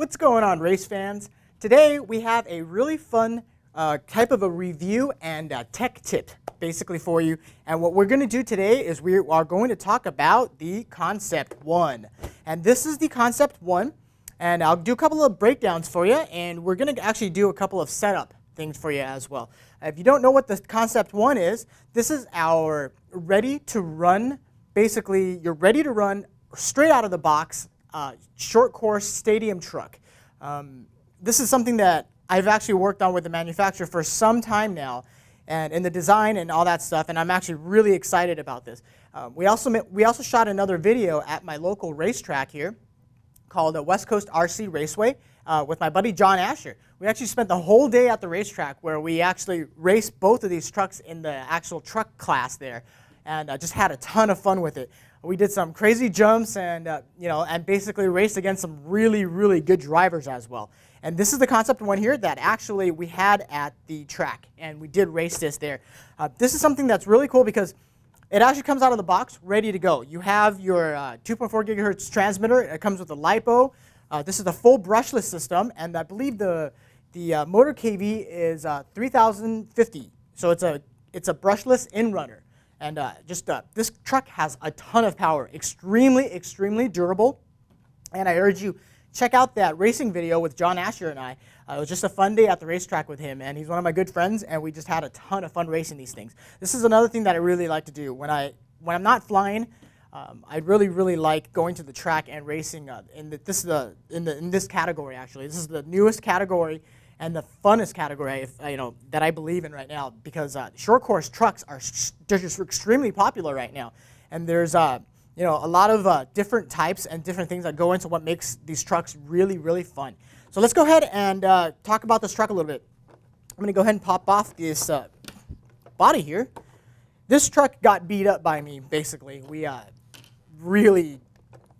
What's going on, race fans? Today we have a really fun type of a review and tech tip basically for you. And what we're going to do today is we are going to talk about the Concept 1. And this is the Concept 1. And I'll do a couple of breakdowns for you. And we're going to actually do a couple of setup things for you as well. If you don't know what the Concept 1 is, this is our ready to run, basically you're ready to run straight out of the box short course stadium truck. This is something that I've actually worked on with the manufacturer for some time now, and in the design and all that stuff, and I'm actually really excited about this. We also shot another video at my local racetrack here called the West Coast RC Raceway with my buddy John Asher. We actually spent the whole day at the racetrack where we actually raced both of these trucks in the actual truck class there, and just had a ton of fun with it. We did some crazy jumps and and basically raced against some really, really good drivers as well. And this is the Concept 1 here that actually we had at the track, and we did race this there. This is something that's really cool because it actually comes out of the box ready to go. You have your 2.4 gigahertz transmitter. It comes with a LiPo. This is the full brushless system, and I believe the motor KV is 3050. So it's a brushless in-runner. And this truck has a ton of power, extremely durable. And I urge you, check out that racing video with John Asher and I. It was just a fun day at the racetrack with him, and he's one of my good friends, and we just had a ton of fun racing these things. This is another thing that I really like to do. When I'm not flying, I really like going to the track and racing in this category, actually. This is the newest category and the funnest category, that I believe in right now, because short course trucks they're just extremely popular right now, and there's a lot of different types and different things that go into what makes these trucks really fun. So let's go ahead and talk about this truck a little bit. I'm going to go ahead and pop off this body here. This truck got beat up by me, basically. We really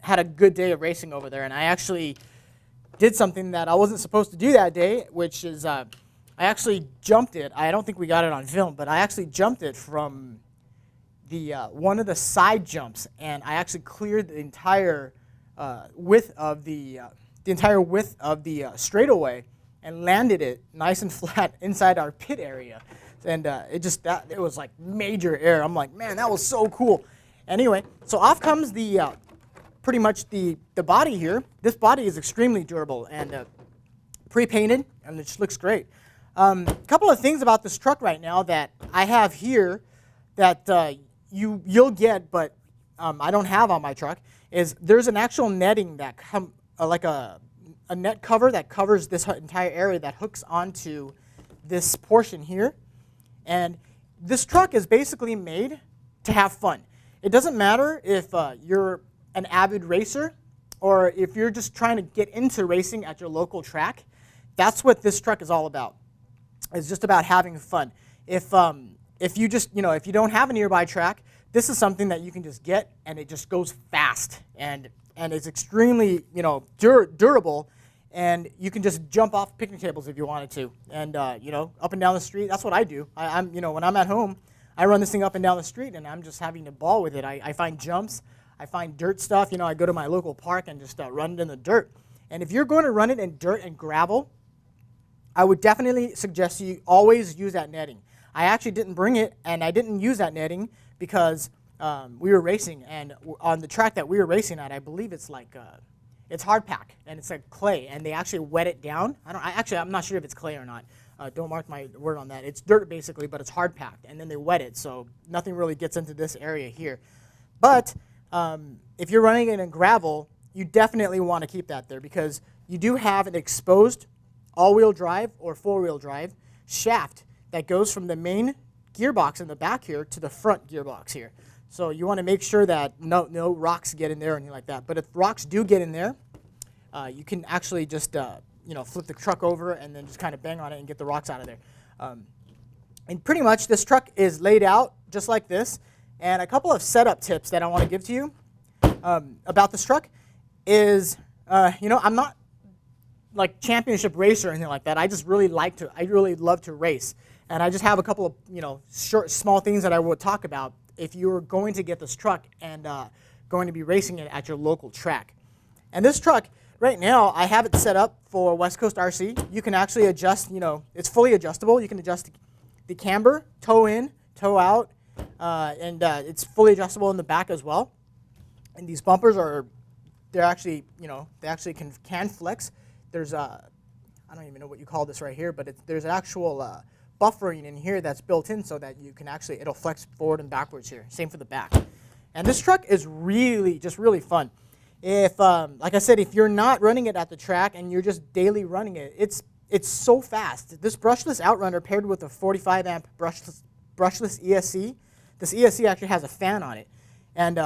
had a good day of racing over there, and I actually did something that I wasn't supposed to do that day, which is I actually jumped it. I don't think we got it on film, but I actually jumped it from the one of the side jumps, and I actually cleared the entire width of the straightaway and landed it nice and flat inside our pit area. And it was like major air. I'm like, man, that was so cool. Anyway, so off comes pretty much the body here. This body is extremely durable and pre-painted, and it just looks great. A couple of things about this truck right now that I have here that you'll get, but I don't have on my truck, is there's an actual netting that like a net cover that covers this entire area that hooks onto this portion here. And this truck is basically made to have fun. It doesn't matter if you're an avid racer or if you're just trying to get into racing at your local track. That's what this truck is all about. It's just about having fun. If you don't have a nearby track, this is something that you can just get, and it just goes fast, and it's extremely durable, and you can just jump off picnic tables if you wanted to, and up and down the street. That's what I do. When I'm at home, I run this thing up and down the street, and I'm just having a ball with it. I find jumps, I find dirt stuff. I go to my local park and just run it in the dirt. And if you're going to run it in dirt and gravel, I would definitely suggest you always use that netting. I actually didn't bring it, and I didn't use that netting because we were racing, and on the track that we were racing at, I believe it's like it's hard pack, and it's like clay, and they actually wet it down. I'm not sure if it's clay or not. Don't mark my word on that. It's dirt basically, but it's hard packed, and then they wet it, so nothing really gets into this area here. But if you're running it in gravel, you definitely want to keep that there because you do have an exposed all-wheel drive or four-wheel drive shaft that goes from the main gearbox in the back here to the front gearbox here. So you want to make sure that no rocks get in there or anything like that. But if rocks do get in there, you can actually just flip the truck over and then just kind of bang on it and get the rocks out of there. And pretty much this truck is laid out just like this. And a couple of setup tips that I want to give to you about this truck is, I'm not like championship racer or anything like that. I really love to race. And I just have a couple of, small things that I will talk about if you're going to get this truck and going to be racing it at your local track. And this truck right now I have it set up for West Coast RC. You can actually adjust, it's fully adjustable. You can adjust the camber, toe in, toe out, and it's fully adjustable in the back as well. And these bumpers they're actually, they actually can flex. There's I don't even know what you call this right here, but there's an actual buffering in here that's built in so that you can it'll flex forward and backwards here. Same for the back. And this truck is really fun. If, like I said, if you're not running it at the track and you're just daily running it, it's so fast. This brushless outrunner paired with a 45 amp brushless ESC, this ESC actually has a fan on it, and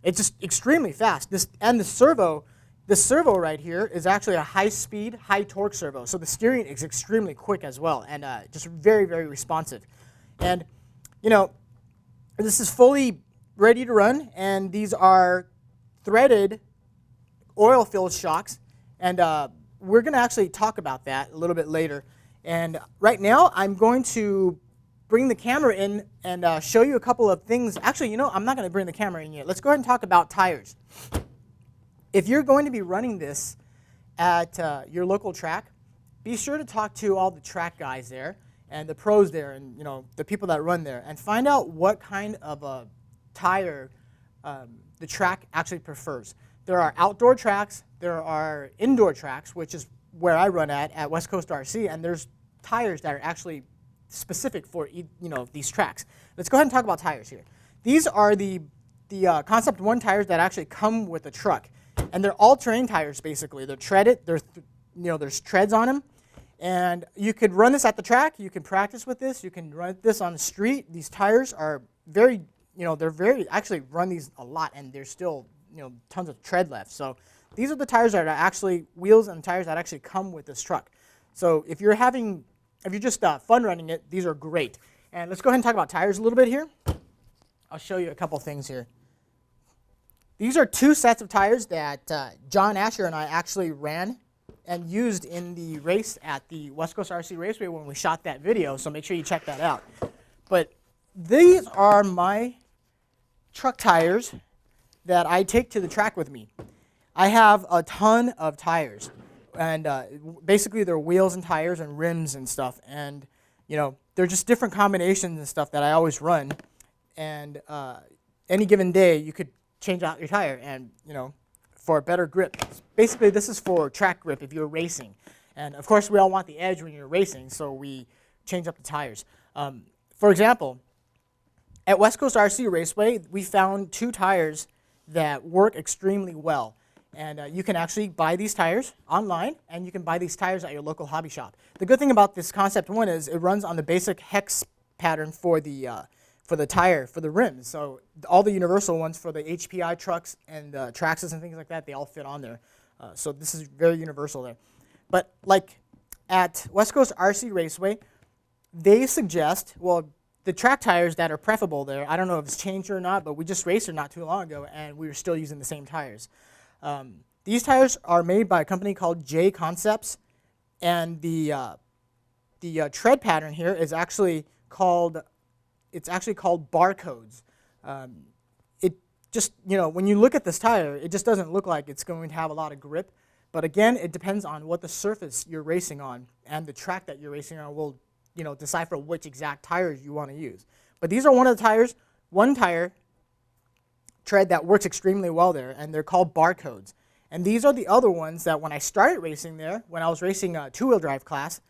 it's just extremely fast. The servo right here is actually a high-speed, high-torque servo, so the steering is extremely quick as well, and just very responsive. And this is fully ready to run, and these are threaded oil-filled shocks, and we're going to actually talk about that a little bit later. And right now, I'm going to bring the camera in and show you a couple of things. Actually, I'm not going to bring the camera in yet. Let's go ahead and talk about tires. If you're going to be running this at your local track, be sure to talk to all the track guys there and the pros there and the people that run there, and find out what kind of a tire the track actually prefers. There are outdoor tracks, there are indoor tracks, which is where I run at West Coast RC, and there's tires that are actually specific for these tracks. Let's go ahead and talk about tires here. These are the Concept 1 tires that actually come with the truck, and they're all-terrain tires basically. They're treaded. There's treads on them, and you could run this at the track. You can practice with this. You can run this on the street. These tires are actually run these a lot, and there's still tons of tread left. So these are the tires that are actually wheels and tires that actually come with this truck. So if you're just fun running it, these are great. And let's go ahead and talk about tires a little bit here. I'll show you a couple things here. These are two sets of tires that John Asher and I actually ran and used in the race at the West Coast RC Raceway when we shot that video, so make sure you check that out. But these are my truck tires that I take to the track with me. I have a ton of tires, and basically they're wheels and tires and rims and stuff, and they're just different combinations and stuff that I always run, and any given day you could change out your tire and for a better grip. Basically this is for track grip if you're racing, and of course we all want the edge when you're racing, so we change up the tires. For example, at West Coast RC Raceway we found two tires that work extremely well. And you can actually buy these tires online, and you can buy these tires at your local hobby shop. The good thing about this Concept 1 is it runs on the basic hex pattern for the tire, for the rims. So all the universal ones for the HPI trucks and Traxxas and things like that, they all fit on there. So this is very universal there. But like at West Coast RC Raceway, they suggest, well, the track tires that are preferable there, I don't know if it's changed or not, but we just raced there not too long ago, and we were still using the same tires. These tires are made by a company called J Concepts, and the tread pattern here is actually called Barcodes. It just, when you look at this tire, it just doesn't look like it's going to have a lot of grip. But again, it depends on what the surface you're racing on, and the track that you're racing on will decipher which exact tires you want to use. But these are one tire tread that works extremely well there, and they're called Barcodes. And these are the other ones that when I started racing there, when I was racing a two-wheel drive class,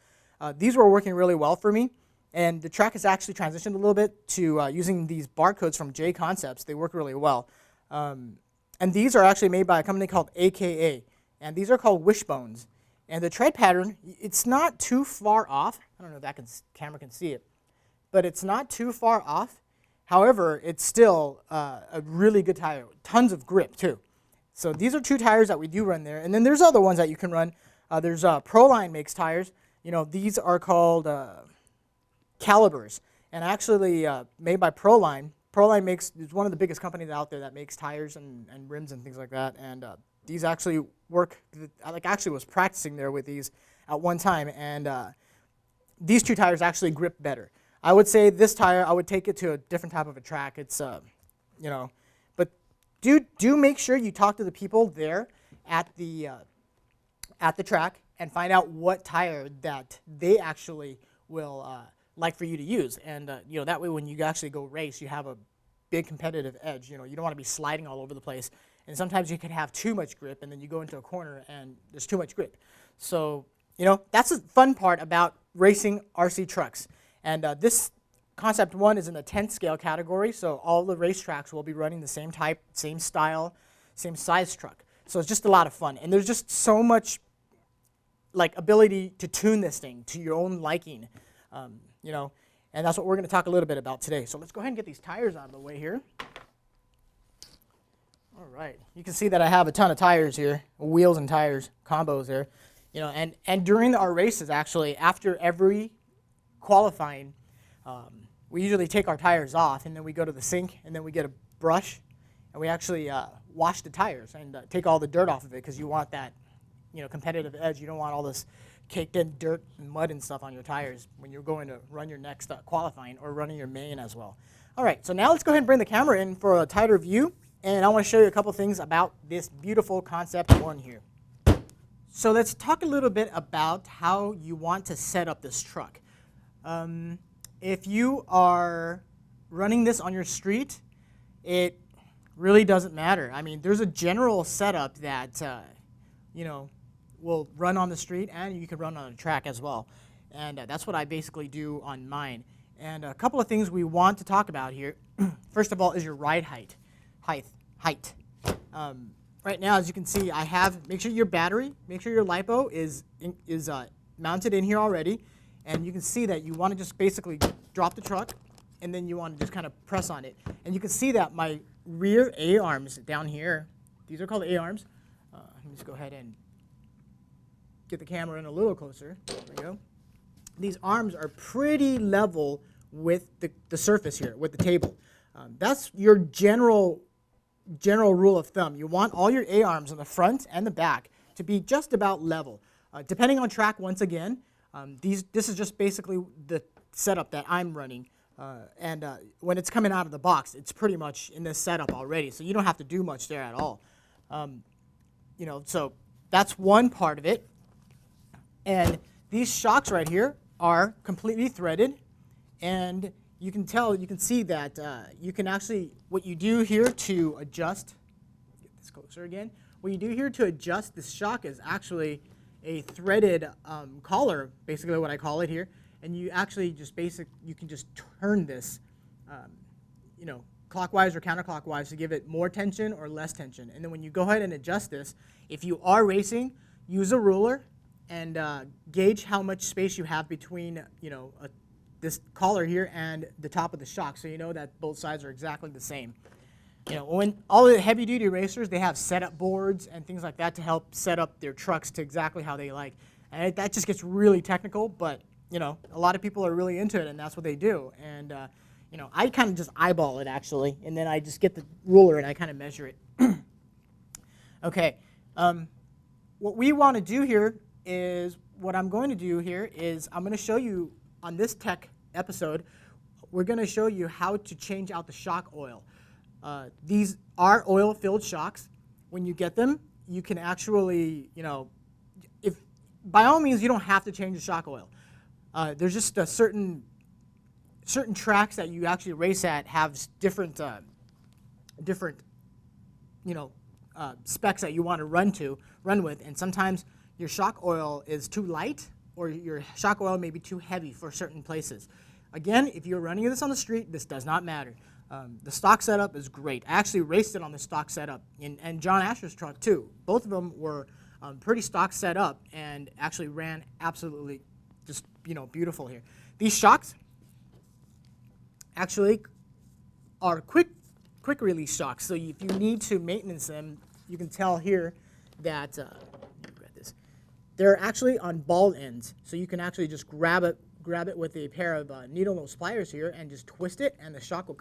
these were working really well for me. And the track has actually transitioned a little bit to using these Barcodes from J Concepts. They work really well. And these are actually made by a company called AKA, and these are called Wishbones. And the tread pattern, it's not too far off. I don't know if that camera can see it, but it's not too far off. However, it's still a really good tire, tons of grip too. So these are two tires that we do run there. And then there's other ones that you can run. There's Proline makes tires. These are called calibers, and actually made by Proline. Proline is one of the biggest companies out there that makes tires and rims and things like that. And these actually work. I actually was practicing there with these at one time, and these two tires actually grip better. I would say this tire, I would take it to a different type of a track. It's, but do make sure you talk to the people there at the at the track and find out what tire that they actually will like for you to use. And you know, that way when you actually go race, you have a big competitive edge. You know, you don't want to be sliding all over the place. And sometimes you can have too much grip, and then you go into a corner and there's too much grip. So, you know, that's the fun part about racing RC trucks. And this Concept 1 is in the 10th scale category, so all the racetracks will be running the same type, same style, same size truck. So it's just a lot of fun. And there's just so much like ability to tune this thing to your own liking, you know, and that's what we're going to talk a little bit about today. So let's go ahead and get these tires out of the way here. All right, you can see that I have a ton of tires here, wheels and tires combos there, you know, and during our races, actually, after every qualifying, we usually take our tires off, and then we go to the sink, and then we get a brush, and we actually wash the tires and take all the dirt off of it, because you want that, you know, competitive edge. You don't want all this caked in dirt and mud and stuff on your tires when you're going to run your next qualifying or running your main as well. All right, so now let's go ahead and bring the camera in for a tighter view, and I want to show you a couple things about this beautiful Concept 1 here. So let's talk a little bit about how you want to set up this truck. If you are running this on your street, it really doesn't matter. I mean, there's a general setup that, you know, will run on the street, and you can run on a track as well. And that's what I basically do on mine. And a couple of things we want to talk about here. First of all is your ride height. Right now, as you can see, I have, make sure your battery, make sure your LiPo is mounted in here already. And you can see that you want to just basically drop the truck, and then you want to just kind of press on it. And you can see that my rear A-arms down here, these are called A-arms. Let me just go ahead and get the camera in a little closer. There we go. These arms are pretty level with the surface here, with the table. That's your general rule of thumb. You want all your A-arms on the front and the back to be just about level. Depending on track, once again, this is just basically the setup that I'm running. When it's coming out of the box, it's pretty much in this setup already, so you don't have to do much there at all. You know, so that's one part of it. And these shocks right here are completely threaded, and you can see that you can actually, what you do here to adjust, get this closer again, what you do here to adjust this shock is actually a threaded collar, basically what I call it here, and you actually just you can just turn this, you know, clockwise or counterclockwise to give it more tension or less tension. And then when you go ahead and adjust this, if you are racing, use a ruler and gauge how much space you have between, you know, this collar here and the top of the shock, so you know that both sides are exactly the same. You know, when all the heavy-duty racers, they have setup boards and things like that to help set up their trucks to exactly how they like. And that just gets really technical, but, you know, a lot of people are really into it, and that's what they do. And, you know, I kind of just eyeball it, actually, and then I just get the ruler and I kind of measure it. Okay, what we want to do here is, what I'm going to do here is I'm going to show you on this tech episode, we're going to show you how to change out the shock oil. These are oil-filled shocks. When you get them, you can actually, you know, by all means, you don't have to change the shock oil. There's just a certain tracks that you actually race at have different, you know, specs that you want to run with, and sometimes your shock oil is too light, or your shock oil may be too heavy for certain places. Again, if you're running this on the street, this does not matter. The stock setup is great. I actually raced it on the stock setup, and John Asher's truck too. Both of them were pretty stock set up and actually ran absolutely just, you know, beautiful here. These shocks actually are quick release shocks, so if you need to maintenance them, you can tell here that they're actually on ball ends, so you can actually just grab it with a pair of needle nose pliers here and just twist it, and the shock will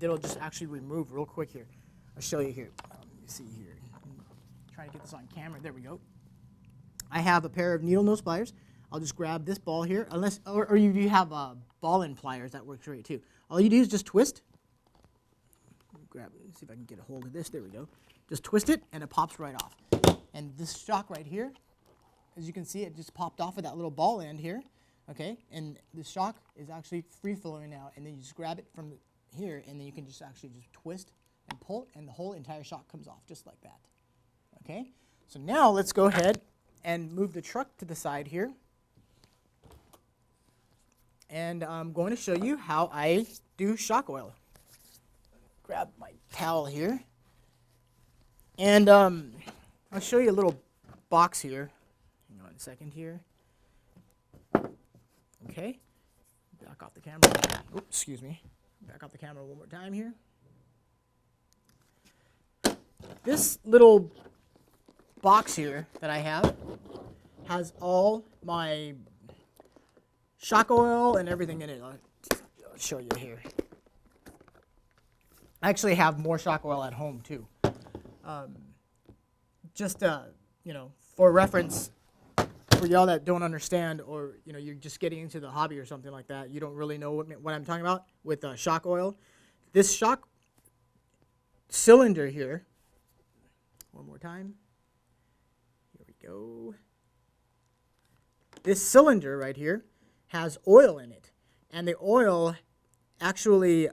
it'll just actually remove real quick here. I'll show you here. Let me see here. Try to get this on camera. There we go. I have a pair of needle nose pliers. I'll just grab this ball here, or you have ball end pliers, that works great too. All you do is just twist. Grab it. See if I can get a hold of this. There we go. Just twist it, and it pops right off. And this shock right here as you can see, it just popped off of that little ball end here, okay? And the shock is actually free-flowing now, and then you just grab it from here, and then you can just actually just twist and pull, and the whole entire shock comes off just like that, okay? So now let's go ahead and move the truck to the side here. And I'm going to show you how I do shock oil. Grab my towel here. And I'll show you a little box here. Hang on a second here. Okay. Back off the camera. Oops, excuse me. Back off the camera one more time here. This little box here that I have has all my shock oil and everything in it. I'll show you here. I actually have more shock oil at home too. Just you know, for reference, for y'all that don't understand, or you know, you're just getting into the hobby or something like that, you don't really know what I'm talking about with shock oil. This shock cylinder here. One more time. Here we go. This cylinder right here has oil in it, and the oil actually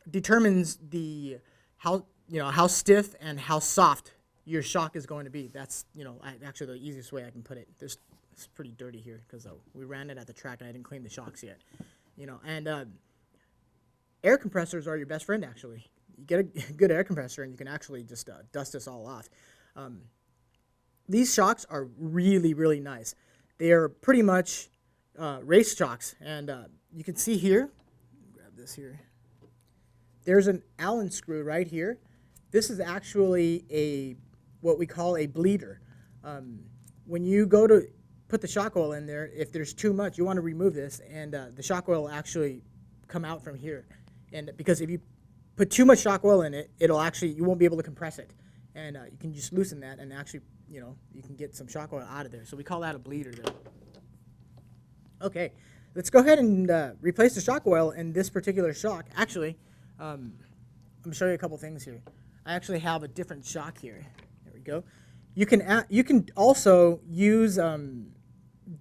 determines how stiff and how soft your shock is going to be. That's actually the easiest way I can put it. It's pretty dirty here because we ran it at the track and I didn't clean the shocks yet. And air compressors are your best friend actually. You get a good air compressor and you can actually just dust this all off. These shocks are really, really nice. They are pretty much race shocks, and you can see here, grab this here, there's an Allen screw right here. This is actually what we call a bleeder. When you go to put the shock oil in there, if there's too much, you want to remove this, and the shock oil will actually come out from here. And because if you put too much shock oil in it, you won't be able to compress it. And you can just loosen that, and actually, you can get some shock oil out of there. So we call that a bleeder there. Okay, let's go ahead and replace the shock oil in this particular shock. Actually, I'm going to show you a couple things here. I actually have a different shock here. There we go. You can also use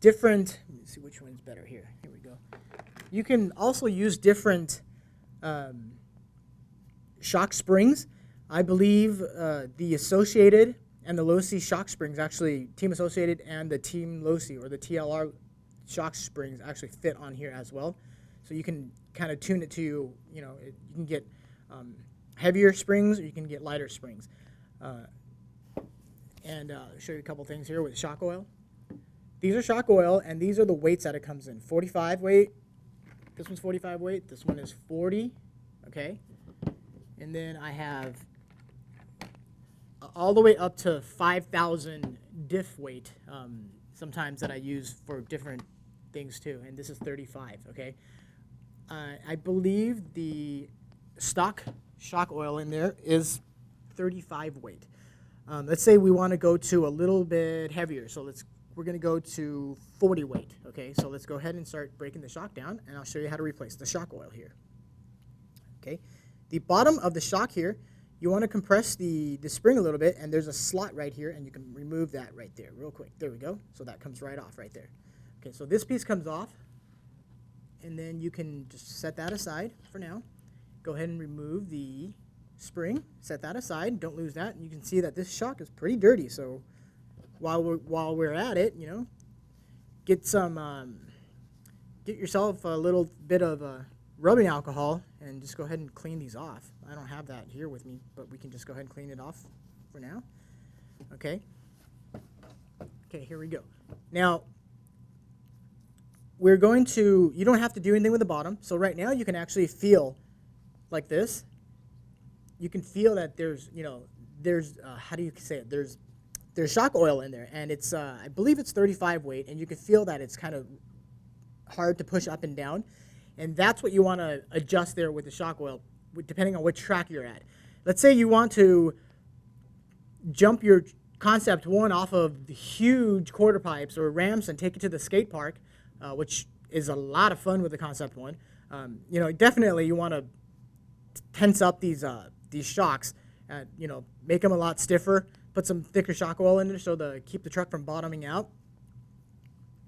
different. Let me see which one's better here. Here we go. You can also use different shock springs. I believe the Associated and the Losi shock springs, actually Team Associated and the Team Losi or the TLR shock springs actually fit on here as well. So you can kind of tune it to, you can get heavier springs or you can get lighter springs. And I'll show you a couple things here with shock oil. These are shock oil, and these are the weights that it comes in. 45 weight. This one's 45 weight. This one is 40. Okay. And then I have all the way up to 5,000 diff weight. Sometimes that I use for different things too. And this is 35. Okay. I believe the stock shock oil in there is 35 weight. Let's say we want to go to a little bit heavier, so we're going to go to 40 weight. Okay, so let's go ahead and start breaking the shock down, and I'll show you how to replace the shock oil here. Okay, the bottom of the shock here, you want to compress the spring a little bit, and there's a slot right here, and you can remove that right there real quick. There we go. So that comes right off right there. Okay, so this piece comes off, and then you can just set that aside for now. Go ahead and remove the spring, set that aside, don't lose that, and you can see that this shock is pretty dirty. So while we're at it, get yourself a little bit of rubbing alcohol and just go ahead and clean these off. I don't have that here with me, but we can just go ahead and clean it off for now. Okay, here we go. Now we're going to, you don't have to do anything with the bottom. So right now you can actually feel like this. You can feel that there's how do you say it? There's shock oil in there, and it's I believe it's 35 weight, and you can feel that it's kind of hard to push up and down, and that's what you want to adjust there with the shock oil, depending on which track you're at. Let's say you want to jump your Concept 1 off of the huge quarter pipes or ramps and take it to the skate park, which is a lot of fun with the Concept 1. Definitely you want to tense up these shocks, make them a lot stiffer put some thicker shock oil in there so to keep the truck from bottoming out.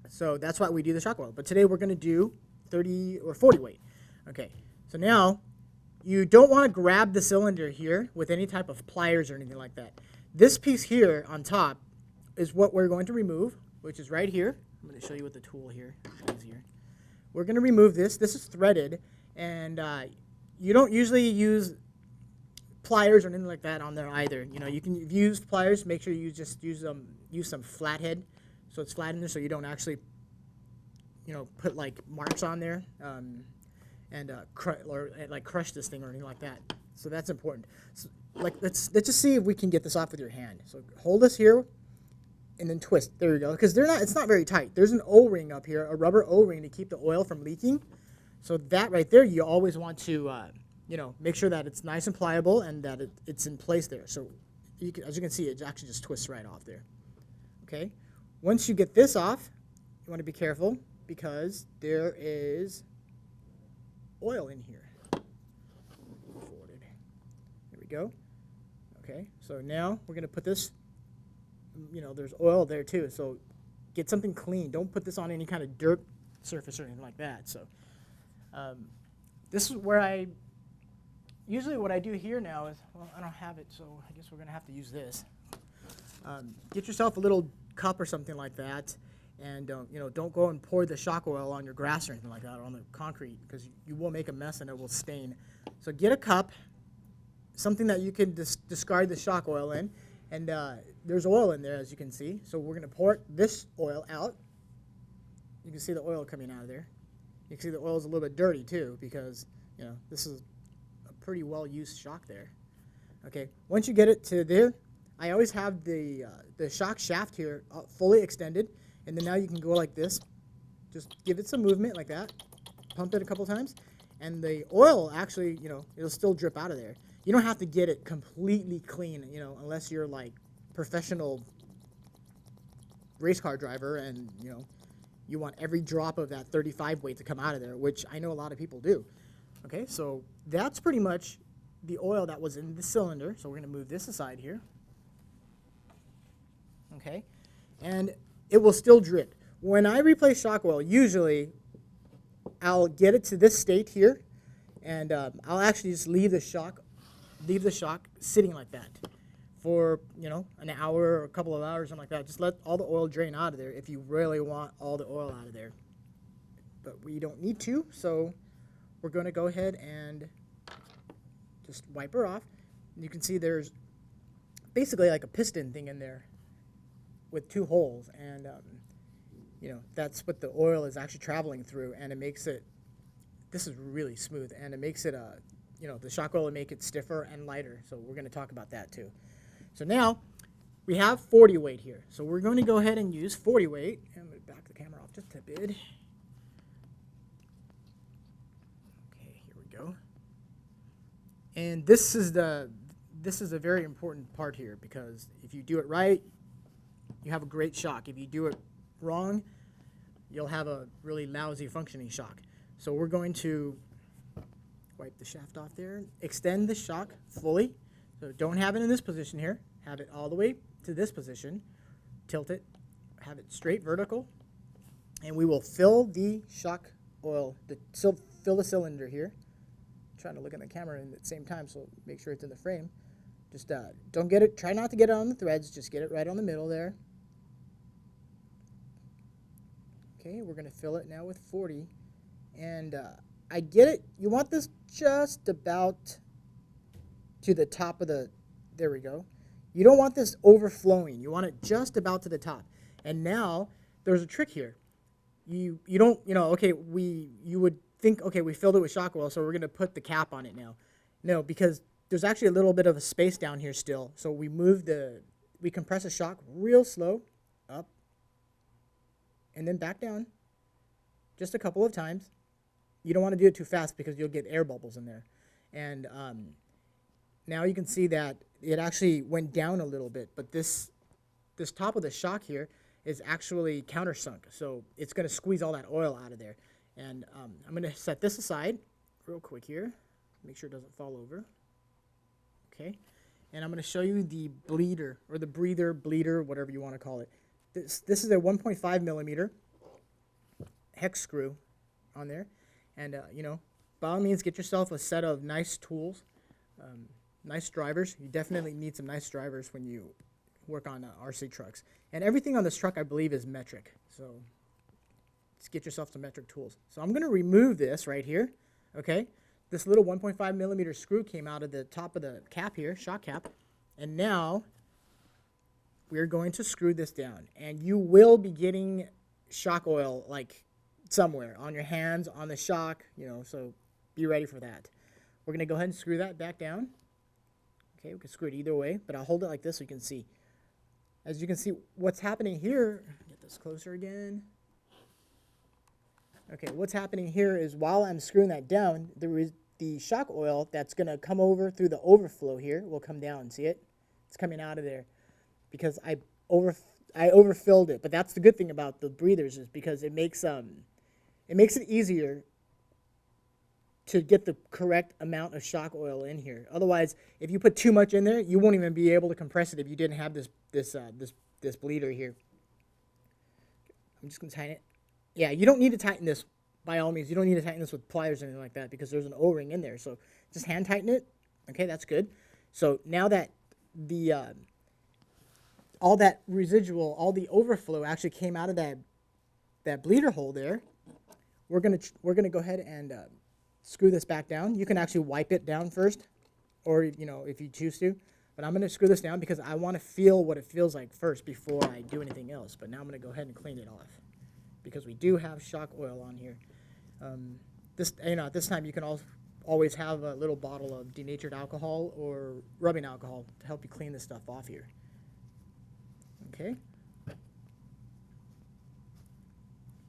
So that's why we do the shock oil. But today we're going to do 30 or 40 weight. Okay, so now you don't want to grab the cylinder here with any type of pliers or anything like that. This piece here on top is what we're going to remove, which is right here. I'm going to show you with the tool here. It's easier. We're going to remove this. This is threaded, and you don't usually use pliers or anything like that on there either. You know, you can use pliers. Make sure you just use some flathead, so it's flat in there, so you don't actually, you know, put like marks on there and crush this thing or anything like that. So that's important. So, like let's just see if we can get this off with your hand. So hold this here, and then twist. There you go. Because it's not very tight. There's an O-ring up here, a rubber O-ring to keep the oil from leaking. So that right there, you always want to, you know, make sure that it's nice and pliable and that it's in place there. So as you can see, it actually just twists right off there. Okay. Once you get this off, you want to be careful because there is oil in here. There we go. Okay. So now we're going to put this, you know, there's oil there too. So get something clean. Don't put this on any kind of dirt surface or anything like that. So this is where usually what I do here now is, well, I don't have it, so I guess we're going to have to use this. Get yourself a little cup or something like that, and you know, don't go and pour the shock oil on your grass or anything like that or on the concrete, because you will make a mess and it will stain. So get a cup, something that you can discard the shock oil in, and there's oil in there, as you can see. So we're going to pour this oil out. You can see the oil coming out of there. You can see the oil is a little bit dirty too, because you know this is a pretty well-used shock there. Okay, once you get it to there, I always have the shock shaft here fully extended, and then now you can go like this. Just give it some movement like that. Pump it a couple times, and the oil actually, you know, it'll still drip out of there. You don't have to get it completely clean, you know, unless you're like professional race car driver and you know you want every drop of that 35 weight to come out of there, which I know a lot of people do. Okay, so that's pretty much the oil that was in the cylinder. So we're going to move this aside here. Okay, and it will still drip. When I replace shock oil, usually I'll get it to this state here, and I'll actually just leave the shock sitting like that for, you know, an hour or a couple of hours, something like that. Just let all the oil drain out of there if you really want all the oil out of there. But we don't need to, so we're going to go ahead and just wipe her off. And you can see there's basically like a piston thing in there with two holes, and you know, that's what the oil is actually traveling through, and it makes it, this is really smooth, and it makes it, you know, the shock oil will make it stiffer and lighter. So we're going to talk about that too. So now we have 40 weight here. So we're going to go ahead and use 40 weight. And I'm going to back the camera off just a bit. Okay, here we go. And this is a very important part here, because if you do it right, you have a great shock. If you do it wrong, you'll have a really lousy functioning shock. So we're going to wipe the shaft off there, extend the shock fully. So don't have it in this position here. Have it all the way to this position. Tilt it. Have it straight vertical. And we will fill the shock oil, fill the cylinder here. I'm trying to look at the camera at the same time, so make sure it's in the frame. Just don't get it, try not to get it on the threads, just get it right on the middle there. Okay, we're going to fill it now with 40. And I get it, you want this just about to the top of the, there we go. You don't want this overflowing. You want it just about to the top. And now there's a trick here. You don't, you know, okay, you would think, okay, we filled it with shock oil, so we're going to put the cap on it now. No, because there's actually a little bit of a space down here still. So we compress the shock real slow, up, and then back down, just a couple of times. You don't want to do it too fast because you'll get air bubbles in there. And now you can see that it actually went down a little bit, but this top of the shock here is actually countersunk, so it's going to squeeze all that oil out of there. And I'm going to set this aside real quick here, make sure it doesn't fall over. Okay, and I'm going to show you the bleeder, or the bleeder, whatever you want to call it. This is a 1.5 millimeter hex screw on there, and you know, by all means, get yourself a set of nice tools, nice drivers. You definitely need some nice drivers when you work on RC trucks. And everything on this truck, I believe, is metric. So just get yourself some metric tools. So I'm going to remove this right here. Okay, this little 1.5 millimeter screw came out of the top of the cap here, shock cap, and now we're going to screw this down. And you will be getting shock oil like somewhere on your hands, on the shock, you know, so be ready for that. We're going to go ahead and screw that back down. Okay, we can screw it either way, but I'll hold it like this so you can see. As you can see, what's happening here, get this closer again. Okay, what's happening here is while I'm screwing that down, the shock oil that's going to come over through the overflow here will come down. See it? It's coming out of there because I overfilled it. But that's the good thing about the breathers, is because it makes it easier to get the correct amount of shock oil in here. Otherwise, if you put too much in there, you won't even be able to compress it if you didn't have this bleeder here. I'm just going to tighten it. Yeah, you don't need to tighten this, by all means. You don't need to tighten this with pliers or anything like that because there's an O-ring in there. So just hand tighten it. Okay, that's good. So now that the all that residual, all the overflow actually came out of that bleeder hole there, we're gonna go ahead and screw this back down. You can actually wipe it down first, or you know, if you choose to. But I'm gonna screw this down because I want to feel what it feels like first before I do anything else. But now I'm gonna go ahead and clean it off, because we do have shock oil on here. At this time you can always have a little bottle of denatured alcohol or rubbing alcohol to help you clean this stuff off here. Okay.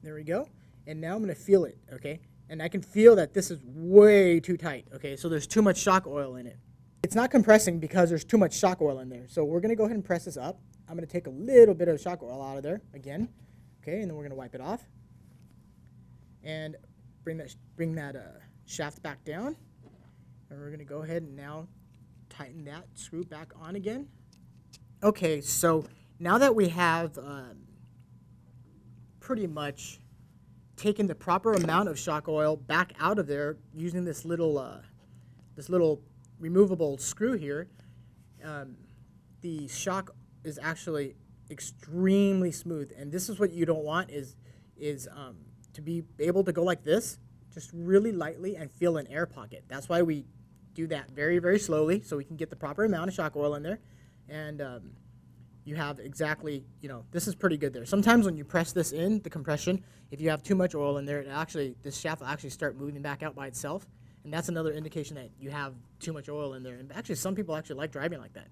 There we go. And now I'm going to feel it, okay? And I can feel that this is way too tight, okay? So there's too much shock oil in it. It's not compressing because there's too much shock oil in there. So we're going to go ahead and press this up. I'm going to take a little bit of shock oil out of there again. Okay, and then we're going to wipe it off and bring that shaft back down, and we're going to go ahead and now tighten that screw back on again. Okay, so now that we have pretty much taken the proper amount of shock oil back out of there using this little removable screw here, the shock is actually extremely smooth, and this is what you don't want is to be able to go like this, just really lightly, and feel an air pocket. That's why we do that very, very slowly, so we can get the proper amount of shock oil in there, and you have exactly, you know, this is pretty good there. Sometimes when you press this in, the compression, if you have too much oil in there, this shaft will actually start moving back out by itself, and that's another indication that you have too much oil in there. And actually, some people actually like driving like that.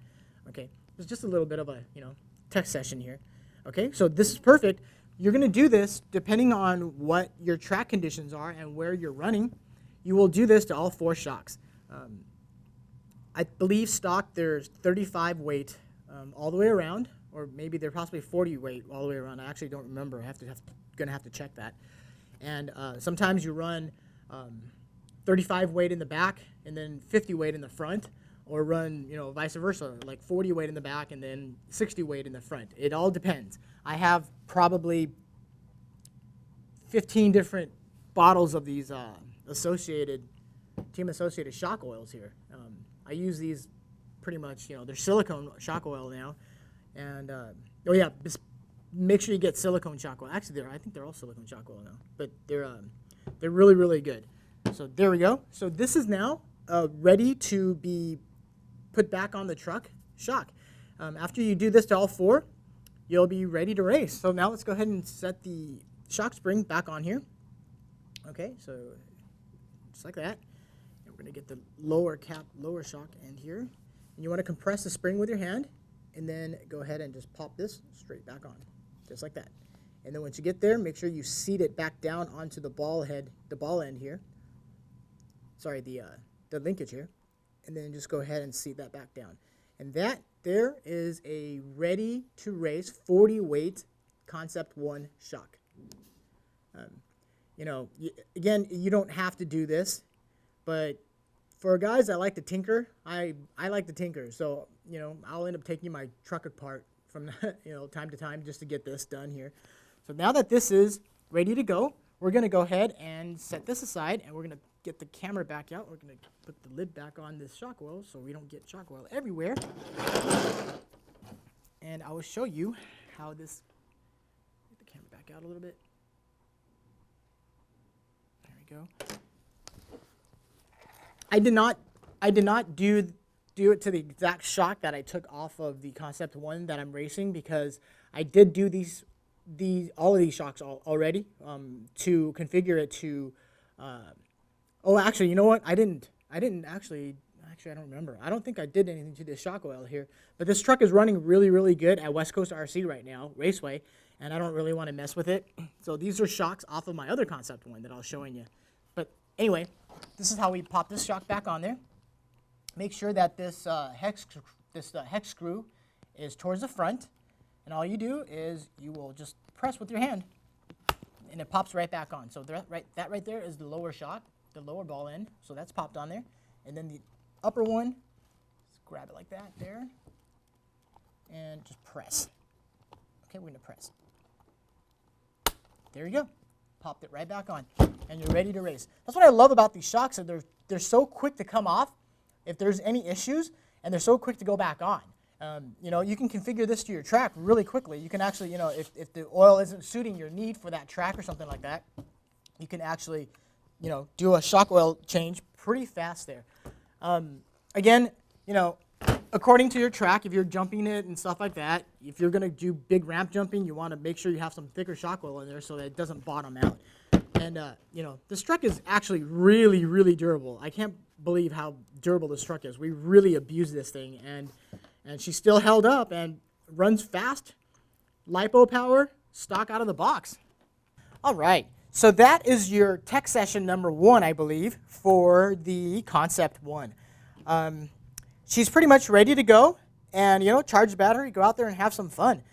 Okay, it's just a little bit of a, you know, test session here. Okay, so this is perfect. You're going to do this depending on what your track conditions are and where you're running. You will do this to all 4 shocks. I believe stock there's 35 weight all the way around, or maybe they're possibly 40 weight all the way around. I actually don't remember. Gonna have to check that. And sometimes you run 35 weight in the back and then 50 weight in the front, or run, you know, vice versa, like 40 weight in the back and then 60 weight in the front. It all depends. I have probably 15 different bottles of these team associated shock oils here. I use these pretty much, you know, they're silicone shock oil now. And, oh yeah, just make sure you get silicone shock oil. Actually, I think they're all silicone shock oil now, but they're really, really good. So there we go. So this is now ready to be put back on the truck shock. After you do this to all 4, you'll be ready to race. So now let's go ahead and set the shock spring back on here. Okay, so just like that. And we're going to get the lower shock end here. And you want to compress the spring with your hand, and then go ahead and just pop this straight back on, just like that. And then once you get there, make sure you seat it back down onto the ball end here. Sorry, the linkage here. And then just go ahead and seat that back down. And that there is a ready to race 40 weight Concept 1 shock. You know, again, you don't have to do this, but for guys that like to tinker, I like to tinker. So, I'll end up taking my truck apart from, time to time just to get this done here. So now that this is ready to go, we're going to go ahead and set this aside, and we're going to get the camera back out. We're going to put the lid back on this shock oil so we don't get shock oil everywhere. And I will show you how this, get the camera back out a little bit. There we go. I did not do it to the exact shock that I took off of the Concept 1 that I'm racing, because I did do all of these shocks already to configure it to. Oh, actually, you know what? I didn't actually. Actually, I don't remember. I don't think I did anything to this shock oil here. But this truck is running really, really good at West Coast RC right now, Raceway, and I don't really want to mess with it. So these are shocks off of my other Concept 1 that I was showing you. But anyway, this is how we pop this shock back on there. Make sure that this hex screw is towards the front, and all you do is you will just press with your hand, and it pops right back on. So that right there is the lower shock, the lower ball end. So that's popped on there, and then the upper one, just grab it like that there, and just press. Okay, we're gonna press. There you go. Popped it right back on, and you're ready to race. That's what I love about these shocks, that they're so quick to come off if there's any issues, and they're so quick to go back on. You can configure this to your track really quickly. You can actually, if the oil isn't suiting your need for that track or something like that, you can actually, do a shock oil change pretty fast there. Again, according to your track, if you're jumping it and stuff like that, if you're going to do big ramp jumping, you want to make sure you have some thicker shock oil in there so that it doesn't bottom out. And, this truck is actually really, really durable. I can't believe how durable this truck is. We really abused this thing, and she still held up and runs fast. LiPo power, stock out of the box. All right, so that is your tech session number 1, I believe, for the Concept 1. She's pretty much ready to go, and, charge the battery, go out there and have some fun.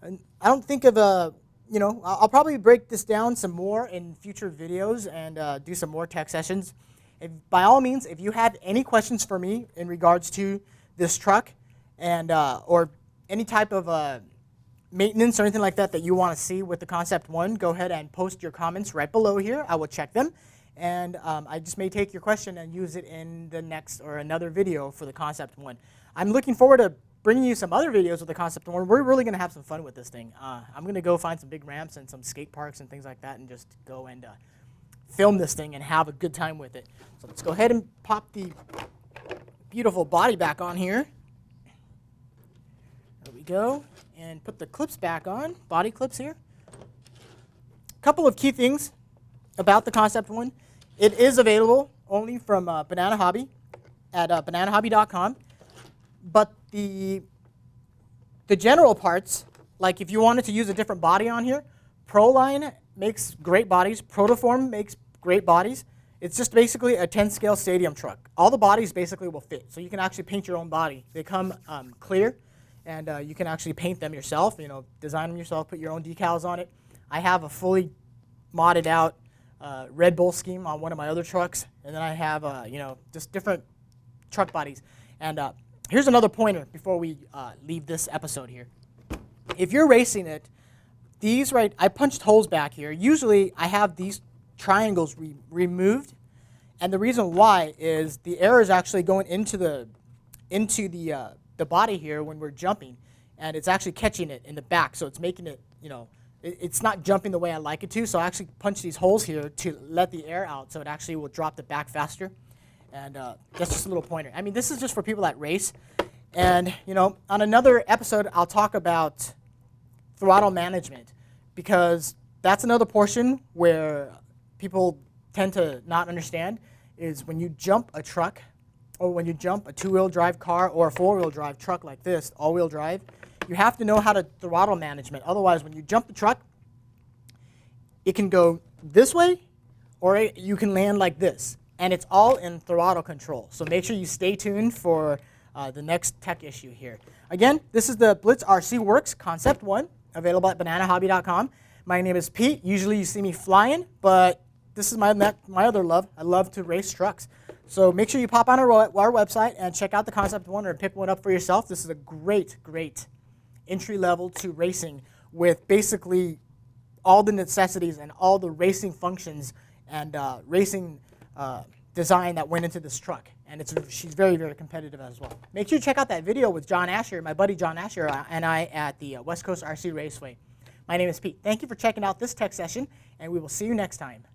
And I don't think of I'll probably break this down some more in future videos and do some more tech sessions. By all means, if you have any questions for me in regards to this truck and or any type of maintenance or anything like that you want to see with the Concept 1, go ahead and post your comments right below here. I will check them, and I just may take your question and use it in the next or another video for the Concept 1. I'm looking forward to bringing you some other videos with the Concept 1. We're really going to have some fun with this thing. I'm going to go find some big ramps and some skate parks and things like that and just go and film this thing and have a good time with it. So let's go ahead and pop the beautiful body back on here. There we go. And put the clips back on, body clips here. A couple of key things about the Concept 1. It is available only from Banana Hobby at bananahobby.com. But the general parts, like if you wanted to use a different body on here, Proline makes great bodies. Protoform makes great bodies. It's just basically a 10-scale stadium truck. All the bodies basically will fit, so you can actually paint your own body. They come clear, and you can actually paint them yourself, design them yourself, put your own decals on it. I have a fully modded out Red Bull scheme on one of my other trucks, and then I have, just different truck bodies. And here's another pointer before we leave this episode here. If you're racing it, I punched holes back here. Usually I have these triangles removed, and the reason why is the air is actually going into the body here when we're jumping, and it's actually catching it in the back, so it's making it, it's not jumping the way I like it to, so I actually punch these holes here to let the air out so it actually will drop the back faster. And that's just a little pointer. I mean, this is just for people that race. And, on another episode, I'll talk about throttle management, because that's another portion where people tend to not understand, is when you jump a truck or when you jump a two-wheel drive car or a four-wheel drive truck like this, all-wheel drive, you have to know how to throttle management. Otherwise, when you jump the truck, it can go this way or you can land like this. And it's all in throttle control. So make sure you stay tuned for the next tech issue here. Again, this is the Blitz RC Works Concept 1, available at bananahobby.com. My name is Pete. Usually you see me flying, but this is my other love. I love to race trucks. So make sure you pop on our website and check out the Concept One or pick one up for yourself. This is a great, great entry level to racing with basically all the necessities and all the racing functions and racing design that went into this truck. And she's very, very competitive as well. Make sure you check out that video with John Asher, my buddy John Asher, and I at the West Coast RC Raceway. My name is Pete. Thank you for checking out this tech session, and we will see you next time.